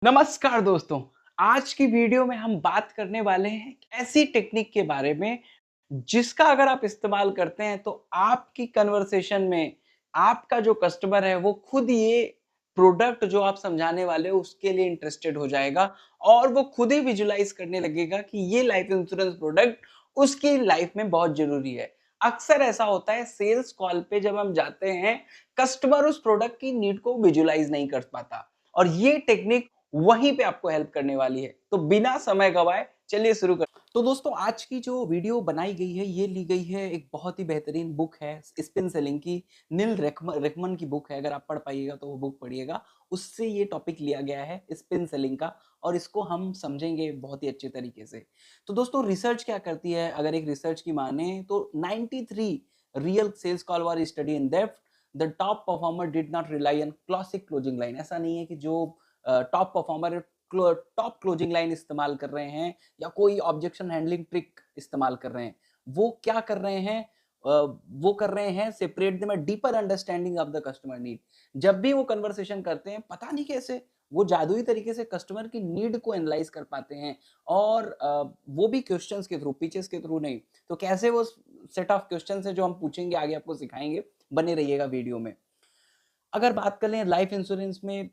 नमस्कार दोस्तों। आज की वीडियो में हम बात करने वाले हैं एक ऐसी टेक्निक के बारे में जिसका अगर आप इस्तेमाल करते हैं तो आपकी कन्वर्सेशन में आपका जो कस्टमर है वो खुद ये प्रोडक्ट जो आप समझाने वाले हो उसके लिए इंटरेस्टेड हो जाएगा और वो खुद ही विजुलाइज करने लगेगा कि ये लाइफ इंश्योरेंस प्रोडक्ट उसकी लाइफ में बहुत जरूरी है। अक्सर ऐसा होता है सेल्स कॉल पे जब हम जाते हैं, कस्टमर उस प्रोडक्ट की नीड को विजुलाइज नहीं कर पाता और ये टेक्निक वहीं पे आपको हेल्प करने वाली है। तो बिना समय गवाए चलिए शुरू कर। तो दोस्तों आज की जो वीडियो बनाई गई है ये ली गई है एक बहुत ही बेहतरीन बुक है स्पिन सेलिंग की। नील रेकमन की बुक है, अगर आप पढ़ पाइएगा तो वो बुक पढ़िएगा। उससे ये टॉपिक लिया गया है स्पिन सेलिंग का और इसको हम समझेंगे बहुत ही अच्छे तरीके से। तो दोस्तों रिसर्च क्या करती है, अगर एक रिसर्च की माने तो 93 real sales call were study in depth the top performer did not rely on classic closing line. ऐसा नहीं है कि जो top performer top closing line इस्तेमाल कर रहे हैं या कोई ऑब्जेक्शन हैंडलिंग ट्रिक इस्तेमाल कर रहे हैं। वो क्या कर रहे हैं, वो कर रहे हैं separate them a deeper understanding of the customer need. जब भी वो कन्वर्सेशन करते हैं पता नहीं कैसे वो जादुई तरीके से कस्टमर की नीड को एनालाइज कर पाते हैं और वो भी क्वेश्चंस के थ्रू, पिचेस के थ्रू नहीं। तो कैसे वो सेट ऑफ क्वेश्चंस है जो हम पूछेंगे आगे आपको सिखाएंगे, बने रहिएगा वीडियो में। अगर बात कर लें लाइफ इंश्योरेंस में,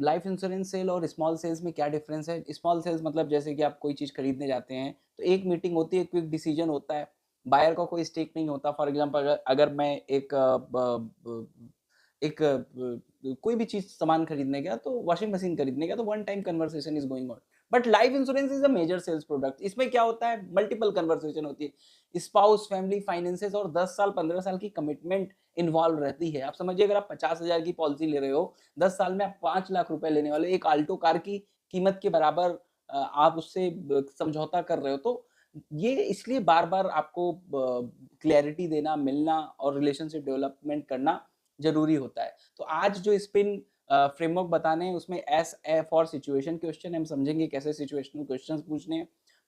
लाइफ इंश्योरेंस सेल और स्मॉल सेल्स में क्या डिफरेंस है। स्मॉल सेल्स मतलब जैसे कि आप कोई चीज़ खरीदने जाते हैं तो एक मीटिंग होती है, क्विक डिसीजन होता है, बायर का कोई स्टेक नहीं होता। फॉर एग्जांपल अगर अगर मैं कोई भी चीज़ सामान खरीदने गया तो वॉशिंग मशीन खरीदने गया तो one time conversation is going on. But life insurance is a major sales product. इसमें क्या होता है, मल्टीपल कन्वर्सेशन होती है, स्पाउस, फैमिली, फाइनेंसेस और 10 साल 15 साल की कमिटमेंट इन्वॉल्व रहती है। आप समझिए अगर आप 50,000 की पॉलिसी ले रहे हो, 10 साल में आप 5 लाख रुपए लेने वाले हो, एक आल्टो कार की कीमत के बराबर आप उससे समझौता कर रहे हो। तो ये इसलिए बार-बार आपको क्लैरिटी देना, मिलना और रिलेशनशिप डेवलपमेंट करना ज़रूरी होता है। तो आज जो स्पिन फ्रेमवर्क बताने हैं उसमें S A for situation question हम समझेंगे कैसे सिचुएशनल क्वेश्चंस पूछने हैं।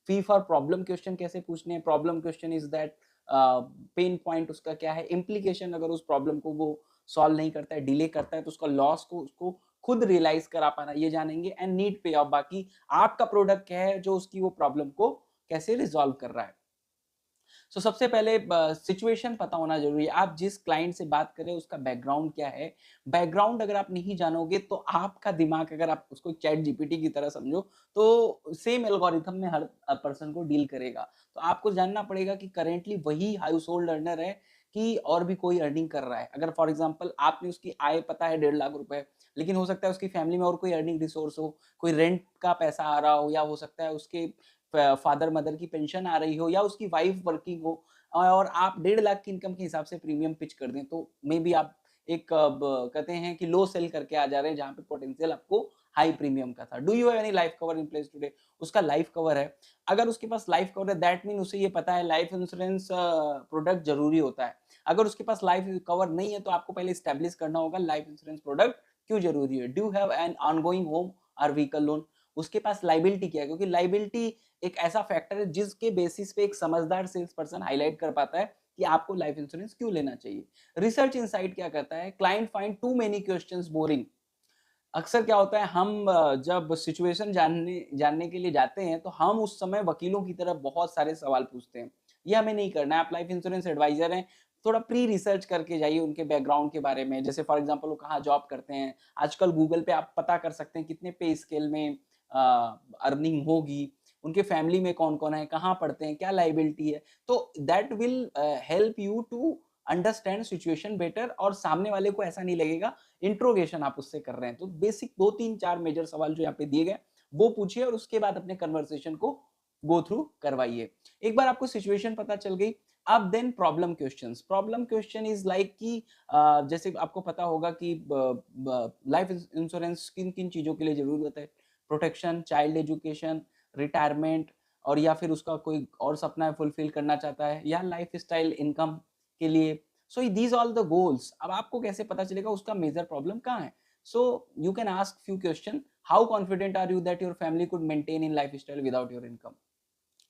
पी फॉर प्रॉब्लम क्वेश्चन कैसे पूछने हैं। Problem question is that pain point उसका क्या है, इम्प्लीकेशन अगर उस प्रॉब्लम को वो सॉल्व नहीं करता है, डिले करता है तो उसका लॉस को उसको खुद रियलाइज करा पाना ये जानेंगे। एंड नीड पे ऑफ, बाकी आपका प्रोडक्ट क्या है जो उसकी वो प्रॉब्लम को कैसे रिजॉल्व कर रहा है। सो सबसे पहले सिचुएशन पता होना जरूरी है। आप जिस क्लाइंट से बात करें उसका बैकग्राउंड क्या है। बैकग्राउंड अगर आप नहीं जानोगे तो आपका दिमाग, अगर आप उसको चैट जीपीटी की तरह समझो, तो सेम एल्गोरिथम में हर पर्सन को डील करेगा। तो आपको जानना पड़ेगा कि करेंटली वही हाउस होल्ड अर्नर है कि और भी कोई अर्निंग कर रहा है। अगर फॉर एग्जाम्पल आपने उसकी आय पता है 1.5 लाख रुपए, लेकिन हो सकता है उसकी फैमिली में और कोई अर्निंग रिसोर्स हो, कोई रेंट का पैसा आ रहा हो, या हो सकता है उसके फादर मदर की पेंशन आ रही हो, या उसकी वाइफ वर्किंग हो और आप 1.5 लाख की इनकम के हिसाब से प्रीमियम पिच कर दें, तो मे बी आप एक कहते हैं कि लो सेल करके आ जा रहे हैं जहां पे पोटेंशियल आपको हाई प्रीमियम का था। Do you have any life cover in place today. उसका लाइफ कवर है। अगर उसके पास लाइफ कवर है दैट मीन उसे ये पता है लाइफ इंश्योरेंस प्रोडक्ट जरूरी होता है। अगर उसके पास लाइफ कवर नहीं है तो आपको पहले स्टैब्लिश करना होगा लाइफ इंश्योरेंस प्रोडक्ट क्यों जरूरी है। Do have an ongoing home और व्हीकल लोन। उसके पास लाइबिलिटी क्या है, क्योंकि लाइबिलिटी एक ऐसा फैक्टर है जिसके बेसिस पे एक समझदार सेल्स पर्सन हाईलाइट कर पाता है कि आपको लाइफ इंश्योरेंस क्यों लेना चाहिए। रिसर्च इनसाइट क्या करता है, client find too many questions boring. अक्सर क्या होता है, हम जब सिचुएशन जानने जानने के लिए जाते हैं तो हम उस समय वकीलों की तरह बहुत सारे सवाल पूछते हैं। ये हमें नहीं करना है। आप लाइफ इंश्योरेंस एडवाइजर हैं, थोड़ा प्री रिसर्च करके जाइए उनके बैकग्राउंड के बारे में। जैसे फॉर एग्जांपल वो कहाँ जॉब करते हैं। आजकल गूगल पे आप पता कर सकते हैं कितने पे स्केल में अर्निंग होगी, उनके फैमिली में कौन-कौन है, कहाँ पढ़ते हैं, क्या लायबिलिटी है। तो that will help you to understand situation better और सामने वाले को ऐसा नहीं लगेगा इंट्रोगेशन आप उससे कर रहे हैं। तो बेसिक 2-3-4 मेजर सवाल जो यहाँ पे दिए गए वो पूछिए और उसके बाद अपने कन्वर्सेशन को गो थ्रू करवाइए। एक बार आपको सिचुएशन पता चल गई, अब then problem questions. Problem question is like कि जैसे आपको पता होगा कि लाइफ इंश्योरेंस किन किन चीजों के लिए जरूरत है। प्रोटेक्शन, चाइल्ड एजुकेशन, रिटायरमेंट, और या फिर उसका कोई और सपना है फुलफिल करना चाहता है, या लाइफ स्टाइल इनकम के लिए। So these all the goals. अब आपको कैसे पता चलेगा उसका मेजर प्रॉब्लम कहाँ है। So you can ask few question. How confident are you that your family could maintain in lifestyle without your income.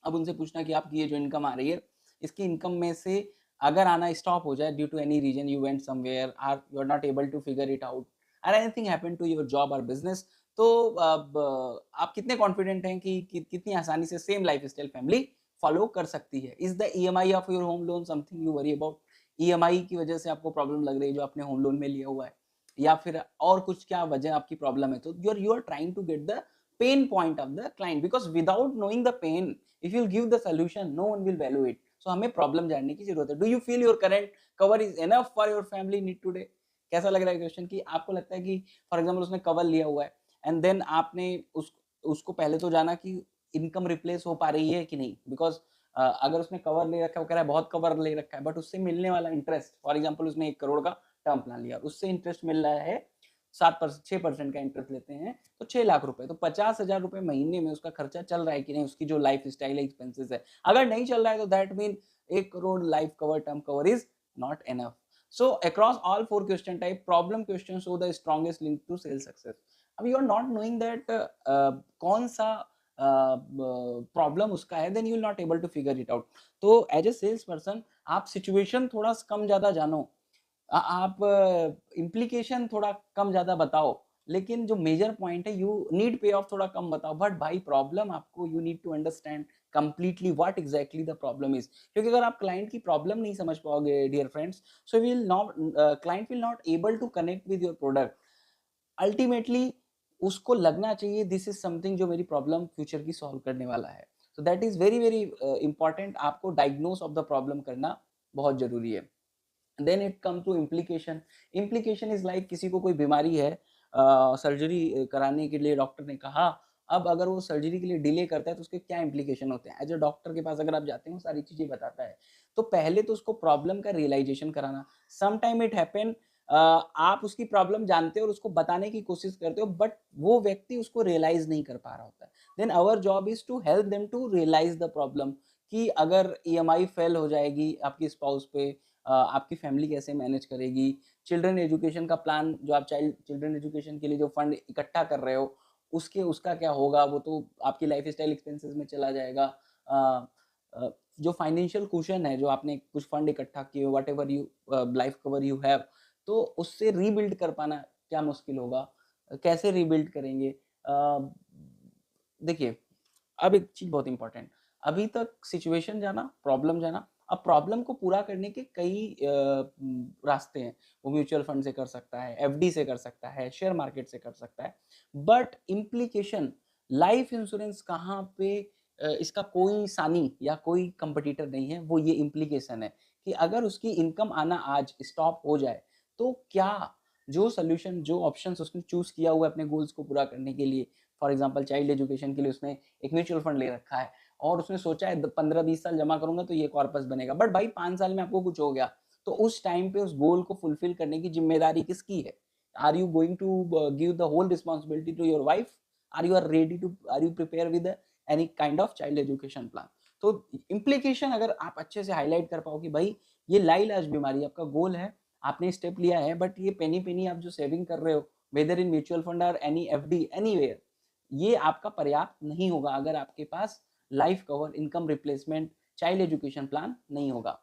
अब उनसे पूछना कि आपकी ये जो इनकम आ रही है, इसकी इनकम में से अगर आना स्टॉप हो जाए due to any reason, you went somewhere, are you are not able to figure it out, और anything happen to your job और बिजनेस, तो अब आप कितने कॉन्फिडेंट हैं कि कितनी आसानी से सेम लाइफस्टाइल फैमिली फॉलो कर सकती है? Is the EMI of your home loan something you worry about? EMI की वजह से आपको प्रॉब्लम लग रही है जो आपने होम लोन में लिया हुआ है, या फिर और कुछ क्या वजह आपकी प्रॉब्लम है? तो you are trying to get the pain point of the client, because without knowing the pain if you give the solution no one will value it. So हमें प्रॉब्लम जानने की जरूरत है। Do you feel your current cover is enough for your family need today? कैसा लग रहा है question? कि आपको लगता है कि फॉर एग्जाम्पल उसने कवर लिया हुआ है एंड देन आपने उसको पहले तो जाना कि इनकम रिप्लेस हो पा रही है कि नहीं, बिकॉज अगर उसने कवर ले रखा है, वो कह रहा है बहुत कवर ले रखा है, बट उससे मिलने वाला इंटरेस्ट, फॉर एग्जाम्पल उसने 1 करोड़ का टर्म प्लान लिया, उससे इंटरेस्ट मिल रहा है 7% 6% का इंटरेस्ट लेते हैं तो 6 लाख रुपए, तो 50,000 रुपए महीने में उसका खर्चा चल रहा है कि नहीं, उसकी जो लाइफ स्टाइल एक्सपेंसेस है। अगर नहीं चल रहा है तो that mean 1 crore life cover term cover is not enough. So across all 4 question type, problem questions show the strongest link to sales success. अब you are not knowing that कौन सा प्रॉब्लम उसका है, then you will not able to figure it out. तो as a sales person आप situation थोड़ा कम ज्यादा जानो, आप इम्प्लीकेशन थोड़ा कम ज्यादा बताओ, लेकिन जो मेजर पॉइंट है यू नीड पे ऑफ थोड़ा कम बताओ, बट भाई प्रॉब्लम आपको you need to understand completely what exactly the problem is. क्योंकि अगर आप क्लाइंट की प्रॉब्लम नहीं समझ पाओगे dear friends, so will not client will not able to connect with your product. Ultimately उसको लगना चाहिए दिस इज समथिंग जो मेरी प्रॉब्लम फ्यूचर की सॉल्व करने वाला है। So that is very very important, आपको डायग्नोस ऑफ द प्रॉब्लम करना बहुत जरूरी है। Then it come to implication. Implication is like किसी को कोई बीमारी है, सर्जरी कराने के लिए डॉक्टर ने कहा, अब अगर वो सर्जरी के लिए डिले करता है तो उसके क्या इम्प्लीकेशन होते हैं। एज अ डॉक्टर के पास अगर आप जाते हैं वो सारी चीजें बताता है, तो पहले तो उसको प्रॉब्लम का रियलाइजेशन कराना। सम टाइम इट हैपन आप उसकी प्रॉब्लम जानते हो और उसको बताने की कोशिश करते हो, बट वो व्यक्ति उसको रियलाइज नहीं कर पा रहा होता है। Then our job is to help them to realise the problem, कि अगर ईएमआई फेल हो जाएगी आपकी स्पाउस पे, आपकी फैमिली कैसे मैनेज करेगी, चिल्ड्रन एजुकेशन का प्लान जो आप चिल्ड्रन एजुकेशन के लिए जो फंड इकट्ठा कर रहे हो उसका क्या होगा, वो तो आपकी लाइफ स्टाइल एक्सपेंसेस में चला जाएगा। जो फाइनेंशियल कुशन है, जो आपने कुछ फंड इकट्ठा किए, what ever you life cover you have, तो उससे रीबिल्ड कर पाना क्या मुश्किल होगा, कैसे रीबिल्ड करेंगे। देखिए, अब एक चीज बहुत इंपॉर्टेंट, अभी तक सिचुएशन जाना, प्रॉब्लम जाना, अब प्रॉब्लम को पूरा करने के कई रास्ते हैं। वो म्यूचुअल फंड से कर सकता है, एफडी से कर सकता है, शेयर मार्केट से कर सकता है, बट इम्प्लीकेशन लाइफ इंश्योरेंस कहाँ पे इसका कोई सानी या कोई कंपटीटर नहीं है, वो ये इम्प्लीकेशन है कि अगर उसकी इनकम आना आज स्टॉप हो जाए तो क्या जो सोल्यूशन, जो ऑप्शन उसने चूज किया हुआ है अपने गोल्स को पूरा करने के लिए, फॉर एग्जाम्पल चाइल्ड एजुकेशन के लिए उसने एक म्यूचुअल फंड ले रखा है और उसने सोचा है 15-20 साल जमा करूंगा तो ये कॉर्पस बनेगा, बट भाई 5 साल में आपको कुछ हो गया, तो उस टाइम पे उस गोल को फुलफिल करने की जिम्मेदारी किसकी है? Are you going to give the whole responsibility to your wife? Are you prepare with any kind of child education plan? तो इम्प्लीकेशन अगर आप अच्छे से हाईलाइट कर पाओ कि भाई ये लाइलाज बीमारी, आपका गोल है, आपने स्टेप लिया है, बट ये पेनी पेनी आप जो सेविंग कर रहे हो वेदर इन म्यूचुअल फंड और एनी एफडी एनीवेयर, ये आपका पर्याप्त नहीं होगा अगर आपके पास life cover, income replacement, child education plan नहीं होगा।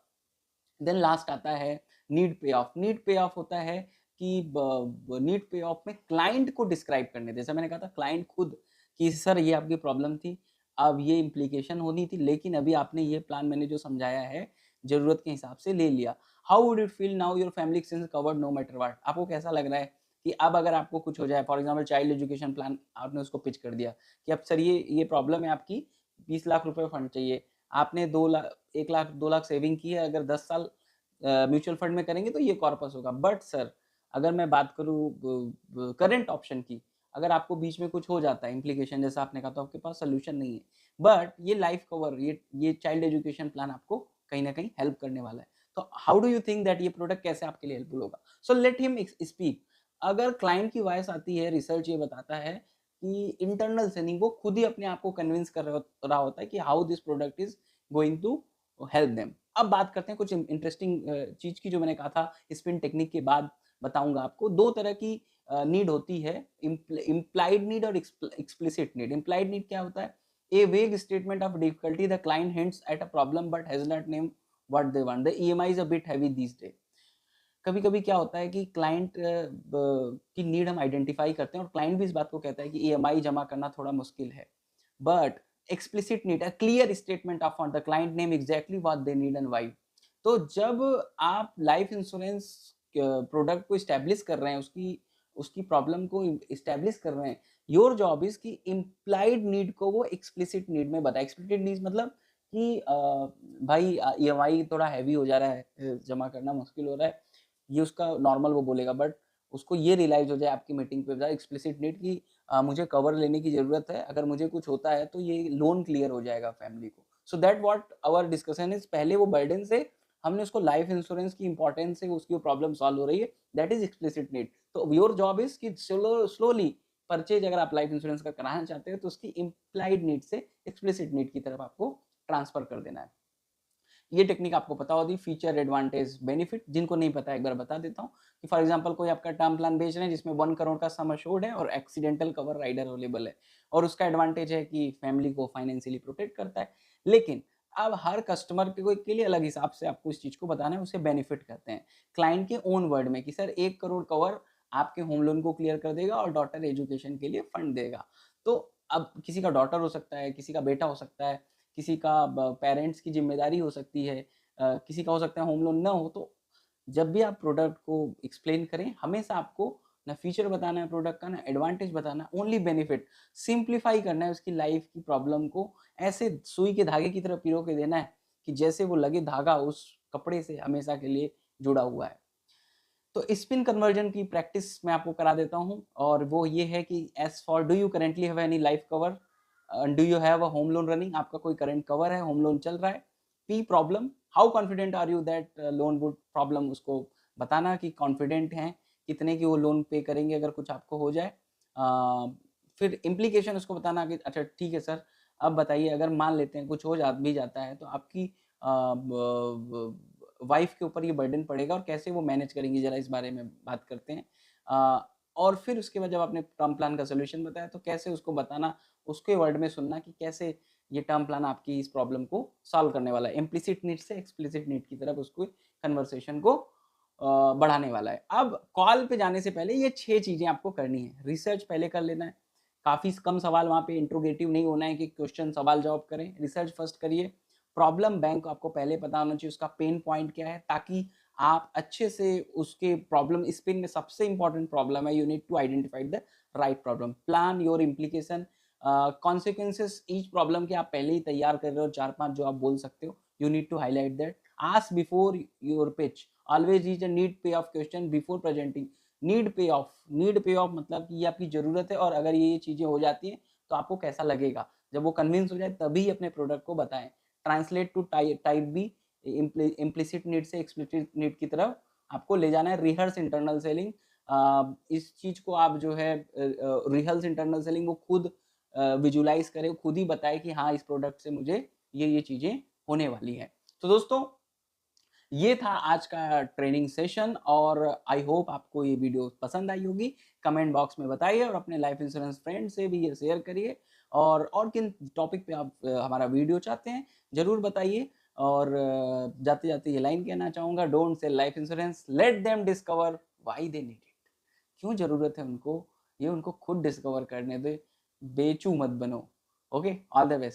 देन लास्ट आता है need pay off. Need pay of होता है कि नीड पे ऑफ में क्लाइंट को डिस्क्राइब करने, जैसा मैंने कहा था क्लाइंट खुद कि सर ये आपकी प्रॉब्लम थी, अब ये इम्प्लीकेशन होनी थी, लेकिन अभी आपने ये प्लान मैंने जो समझाया है जरूरत के हिसाब से ले लिया। How would it feel now your family expense covered no matter what? आपको कैसा लग रहा है कि अब अगर आपको कुछ हो जाए, for example child education plan आपने उसको पिच कर दिया कि अब सर ये प्रॉब्लम है आपकी, 20 लाख रुपए फंड चाहिए, आपने 2 लाख 1 लाख 2 लाख सेविंग की है, अगर 10 साल म्यूचुअल फंड में करेंगे तो ये कॉर्पस होगा। बट सर अगर मैं बात करूँ करंट ऑप्शन की, अगर आपको बीच में कुछ हो जाता है इम्प्लीकेशन जैसा आपने कहा, तो आपके पास सोल्यूशन नहीं है, बट ये लाइफ कवर, ये चाइल्ड एजुकेशन प्लान आपको कहीं ना कहीं हेल्प करने वाला है। तो how do you think that ये प्रोडक्ट कैसे आपके लिए हेल्पफुल होगा? So let him speak. अगर क्लाइंट की वॉइस आती है, रिसर्च ये बताता है कि इंटरनल से नहीं, वो खुद ही अपने आप को कन्विंस कर रहा होता है कि how this product is going to help them. अब बात करते हैं कुछ इंटरेस्टिंग चीज की, जो मैंने कहा था स्पिन टेक्निक के बाद बताऊंगा आपको। 2 तरह की नीड होती है, इम्प्लाइड नीड और एक्सप्लिसिट नीड। इम्प्लाइड नीड क्या होता है? ए वेग statement of difficulty, the client hints at a problem but has not name what they want, the EMI is a bit heavy this day. कभी कभी क्या होता है कि क्लाइंट की नीड हम आइडेंटिफाई करते हैं और क्लाइंट भी इस बात को कहता है कि ईएमआई जमा करना थोड़ा मुश्किल है, but explicit need, a clear statement of the client name exactly what they need and why. तो जब आप लाइफ इंश्योरेंस प्रोडक्ट को स्टैब्लिश कर रहे हैं, उसकी उसकी प्रॉब्लम को इस्टेब्लिश कर रहे हैं, योर जॉब इज कि इम्प्लाइड नीड को वो एक्सप्लिसिट नीड में बताए। एक्सप्लिसिट नीड मतलब कि भाई ईएमआई थोड़ा हैवी हो जा रहा है, जमा करना मुश्किल हो रहा है, ये उसका नॉर्मल वो बोलेगा, बट उसको ये रियलाइज हो जाए आपकी मीटिंग पे एक्सप्लिसिट नीड की मुझे कवर लेने की जरूरत है, अगर मुझे कुछ होता है तो ये लोन क्लियर हो जाएगा फैमिली को। So that what our discussion is, पहले वो बर्डन से हमने उसको लाइफ इंश्योरेंस की इंपॉर्टेंस से उसकी प्रॉब्लम सॉल्व हो रही है, दैट इज एक्सप्लिसिट नीड। तो योर जॉब इज कि स्लोली परचेज अगर आप लाइफ इंश्योरेंस का कराना चाहते हो तो उसकी इम्प्लाइड नीड से एक्सप्लिसिट नीड की तरफ आपको ट्रांसफर कर देना है। ये टेक्निक आपको पता होगी, फीचर एडवांटेज बेनिफिट। जिनको नहीं पता एक बार बता देता हूँ कि फॉर एग्जांपल कोई आपका टर्म प्लान बेच रहे हैं जिसमें 1 करोड़ का सम अश्योर्ड है और एक्सीडेंटल कवर राइडर अवेलेबल है, और उसका एडवांटेज है कि फैमिली को फाइनेंशियली प्रोटेक्ट करता है। लेकिन अब हर कस्टमर के लिए अलग हिसाब से आपको इस चीज को बताना है, उसे बेनिफिट कहते हैं। क्लाइंट के ओन वर्ड में कि सर 1 करोड़ कवर आपके होम लोन को क्लियर कर देगा और डॉटर एजुकेशन के लिए फंड देगा। तो अब किसी का डॉटर हो सकता है, किसी का बेटा हो सकता है, किसी का पेरेंट्स की जिम्मेदारी हो सकती है, किसी का हो सकता है होम लोन ना हो। तो जब भी आप प्रोडक्ट को एक्सप्लेन करें, हमेशा आपको ना फीचर बताना है प्रोडक्ट का, ना एडवांटेज बताना है, ओनली बेनिफिट। सिंप्लीफाई करना है उसकी लाइफ की प्रॉब्लम को, ऐसे सुई के धागे की तरह पिरो के देना है कि जैसे वो लगे धागा उस कपड़े से हमेशा के लिए जुड़ा हुआ है। तो स्पिन कन्वर्जन की प्रैक्टिस मैं आपको करा देता हूँ, और वो ये है कि as for do you currently have any life cover, do you have a home loan running, आपका कोई करंट कवर है, होम लोन चल रहा है। P problem, how confident are you that loan would problem, उसको बताना कि कॉन्फिडेंट हैं कितने की वो लोन पे करेंगे अगर कुछ आपको हो जाए। फिर इम्प्लीकेशन उसको बताना कि अच्छा ठीक है सर, अब बताइए अगर मान लेते हैं कुछ हो भी जाता है तो आपकी वाइफ के ऊपर ये बर्डन पड़ेगा और कैसे वो मैनेज करेंगी, जरा इस बारे में बात करते हैं। और फिर उसके बाद जब आपने टर्म प्लान का सोल्यूशन बताया तो कैसे उसको बताना, उसके वर्ड में सुनना कि कैसे ये टर्म प्लान आपकी इस प्रॉब्लम को सॉल्व करने वाला है। इम्प्लिसिट नीड से एक्सप्लिसिट नीड की तरफ उसको कन्वर्सेशन को बढ़ाने वाला है। अब कॉल पे जाने से पहले ये 6 चीजें आपको करनी है। रिसर्च पहले कर लेना है, काफी कम सवाल वहां पे इंट्रोगेटिव नहीं होना है कि क्वेश्चन सवाल जवाब करें, रिसर्च फर्स्ट करिए। प्रॉब्लम बैंक आपको पहले पता होना चाहिए, उसका पेन पॉइंट क्या है, ताकि आप अच्छे से उसके प्रॉब्लम, स्पिन में सबसे इंपॉर्टेंट प्रॉब्लम है, you need to identify the right problem, plan your implication, consequences each problem के आप पहले ही तैयार कर रहे हो 4-5 जो आप बोल सकते हो, you need to highlight that. Ask before your pitch, always use a need pay off question before presenting. Need pay off, need pay off मतलब कि ये आपकी जरूरत है और अगर ये चीजें हो जाती हैं तो आपको कैसा लगेगा, जब वो कन्विंस हो जाए तभी अपने प्रोडक्ट को बताएं। Translate to type B, implicit need से एक्सप्लिसिट नीड की तरफ आपको ले जाना है। रिहर्स इंटरनल सेलिंग, इस चीज को आप जो है रिहर्स इंटरनल सेलिंग वो खुद विजुलाइज करे, खुद ही बताए कि हाँ इस प्रोडक्ट से मुझे ये चीजें होने वाली है। तो दोस्तों ये था आज का ट्रेनिंग सेशन, और आई होप आपको ये वीडियो पसंद आई होगी। कमेंट बॉक्स में बताइए और अपने लाइफ इंश्योरेंस फ्रेंड से भी ये शेयर करिए, और किन टॉपिक पे आप हमारा वीडियो चाहते हैं जरूर बताइए। और जाते जाते ये लाइन कहना चाहूंगा, don't sell life insurance, let them discover why they need it. क्यों जरूरत है उनको, ये उनको खुद डिस्कवर करने दे, बेचू मत बनो। Okay, all the best.